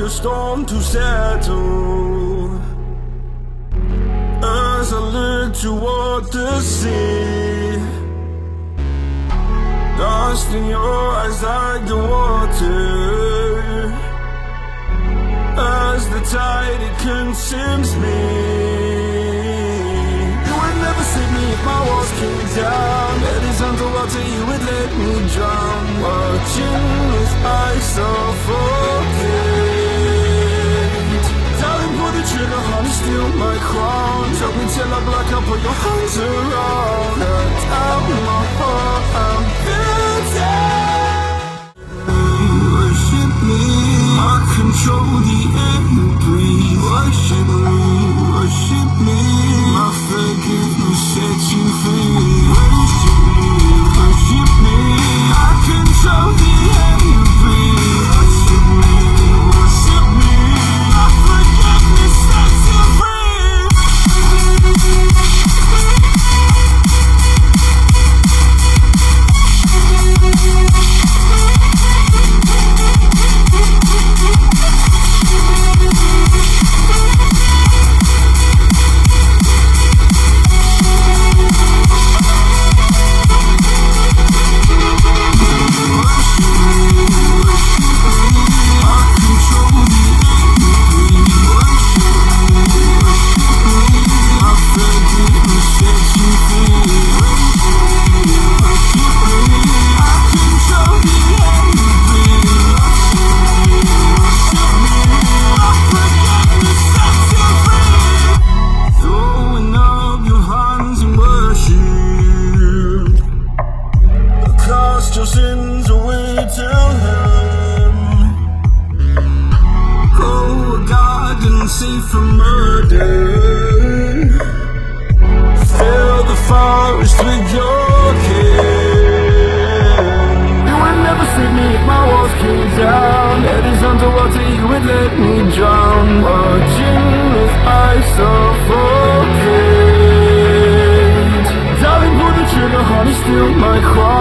the storm to settle. As I look toward the sea, lost in your eyes like the water. As the tide, it consumes me. You would never save me if my walls came down. That is underwater, you would let me drown. Watching as I suffocate. Darling, pull the trigger, honey, steal my crown. Choke me till I black out, put your hands around. Cut out my heart, I'm guilty. Worship me, I control the air you breathe. Worship me, my forgiveness sets you free. Worship me, I control the air you breathe. Worship me, my forgiveness sets you free. Your sins away to him. Go a garden safe from murder. Fill the forest with your kin. You would never save me if my walls came down. Head is underwater, you would let me drown. Watching as I suffocate. Darling, pull the trigger, honey, steal my crown.